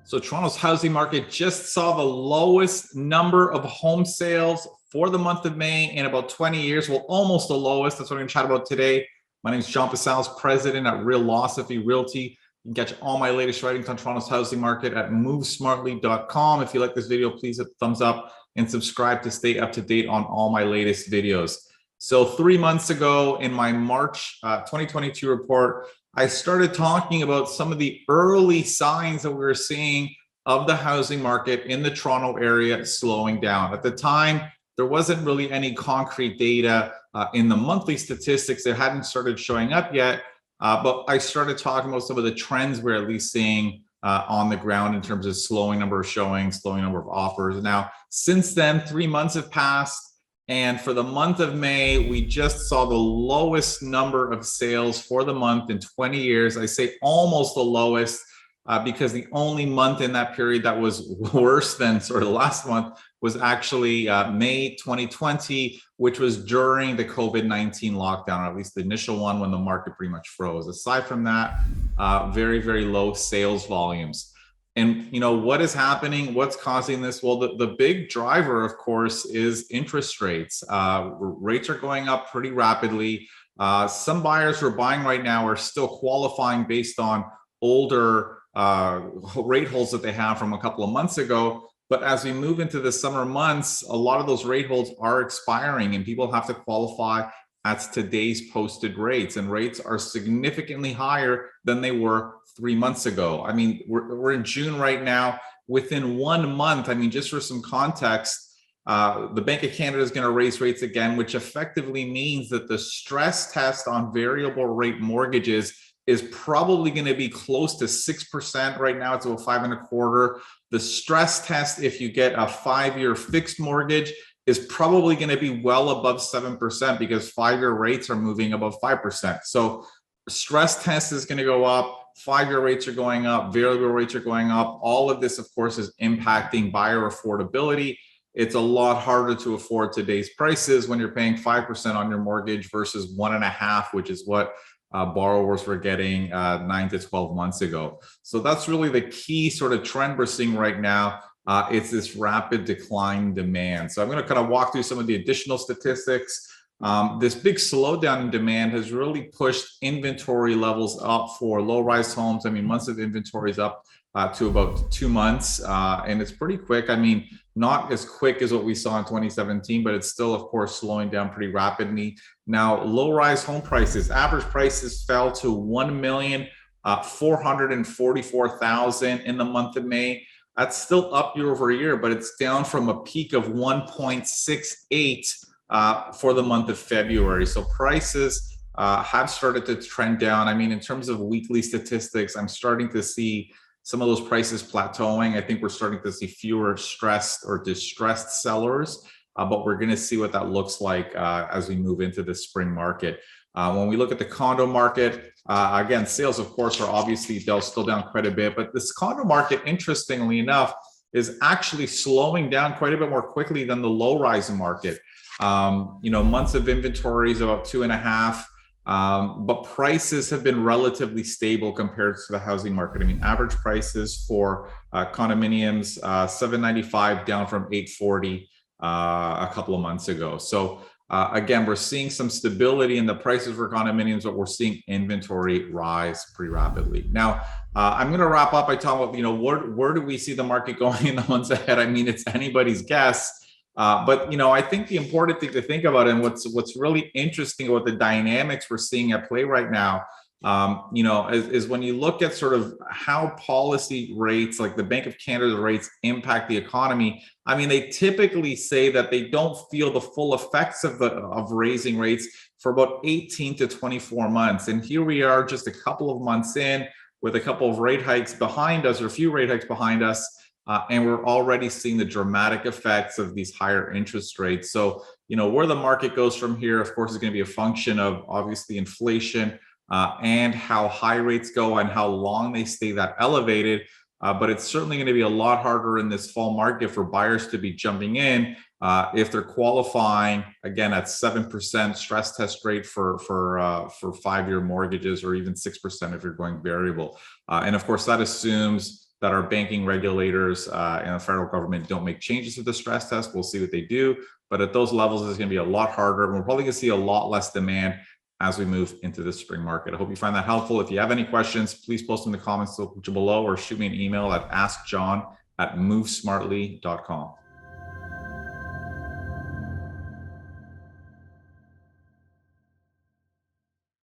So Toronto's housing market just saw the lowest number of home sales for the month of May in about 20 years. Well, almost the lowest. That's what I'm going to chat about today. My name is John Pasalis, president at Realosophy Realty. You can catch all my latest writings on Toronto's housing market at movesmartly.com. If you like this video, please hit the thumbs up and subscribe to stay up to date on all my latest videos. So 3 months ago in my March 2022 report, I started talking about some of the early signs that we were seeing of the housing market in the Toronto area slowing down. At the time, there wasn't really any concrete data in the monthly statistics that hadn't started showing up yet, but I started talking about some of the trends we're at least seeing on the ground in terms of slowing number of showings, slowing number of offers. Now, since then, 3 months have passed. And for the month of May, we just saw the lowest number of sales for the month in 20 years. I say almost the lowest because the only month in that period that was worse than sort of the last month was actually May 2020, which was during the COVID-19 lockdown, or at least the initial one when the market pretty much froze. Aside from that, very, very low sales volumes. And what is happening? What's causing this? Well, the big driver, of course, is interest rates. Rates are going up pretty rapidly. Some buyers who are buying right now are still qualifying based on older rate holds that they have from a couple of months ago. But as we move into the summer months, a lot of those rate holds are expiring and people have to qualify at today's posted rates, and rates are significantly higher than they were 3 months ago. I mean, we're in June right now. Within 1 month, I mean, just for some context, the Bank of Canada is going to raise rates again, which effectively means that the stress test on variable rate mortgages is probably going to be close to 6%. Right now, it's about 5.25. The stress test, if you get a 5-year fixed mortgage, is probably going to be well above 7% because 5-year rates are moving above 5%. So stress test is going to go up, 5-year rates are going up, variable rates are going up. All of this, of course, is impacting buyer affordability. It's a lot harder to afford today's prices when you're paying 5% on your mortgage versus 1.5%, which is what borrowers were getting 9 to 12 months ago. So that's really the key sort of trend we're seeing right now. It's this rapid decline in demand. So I'm going to kind of walk through some of the additional statistics. This big slowdown in demand has really pushed inventory levels up for low-rise homes. I mean, months of inventory is up to about 2 months, and it's pretty quick. I mean, not as quick as what we saw in 2017, but it's still, of course, slowing down pretty rapidly. Now, low-rise home prices, average prices fell to $1,444,000 in the month of May. That's still up year over year, but it's down from a peak of 1.68 for the month of February. So prices have started to trend down. I mean, in terms of weekly statistics, I'm starting to see some of those prices plateauing. I think we're starting to see fewer stressed or distressed sellers, but we're going to see what that looks like as we move into the spring market. When we look at the condo market, again, sales, of course, are obviously still down quite a bit, but this condo market, interestingly enough, is actually slowing down quite a bit more quickly than the low-rise market. Months of inventory is about 2.5, but prices have been relatively stable compared to the housing market. I mean, average prices for condominiums, $795 down from $840 a couple of months ago. So again, we're seeing some stability in the prices for condominiums, but we're seeing inventory rise pretty rapidly. Now, I'm going to wrap up by talking about, where do we see the market going in the months ahead? I mean, it's anybody's guess. But I think the important thing to think about, and what's really interesting about the dynamics we're seeing at play right now, is when you look at sort of how policy rates, like the Bank of Canada rates, impact the economy. I mean, they typically say that they don't feel the full effects of raising rates for about 18 to 24 months. And here we are just a couple of months in with a couple of rate hikes behind us, or a few rate hikes behind us. And we're already seeing the dramatic effects of these higher interest rates. So, where the market goes from here, of course, is going to be a function of obviously inflation and how high rates go and how long they stay that elevated. But it's certainly going to be a lot harder in this fall market for buyers to be jumping in if they're qualifying, again, at 7% stress test rate for 5-year mortgages, or even 6% if you're going variable. And of course, that assumes that our banking regulators and the federal government don't make changes to the stress test. We'll see what they do. But at those levels, it's going to be a lot harder. And we're probably going to see a lot less demand as we move into the spring market. I hope you find that helpful. If you have any questions, please post them in the comments below or shoot me an email at askjohn@movesmartly.com.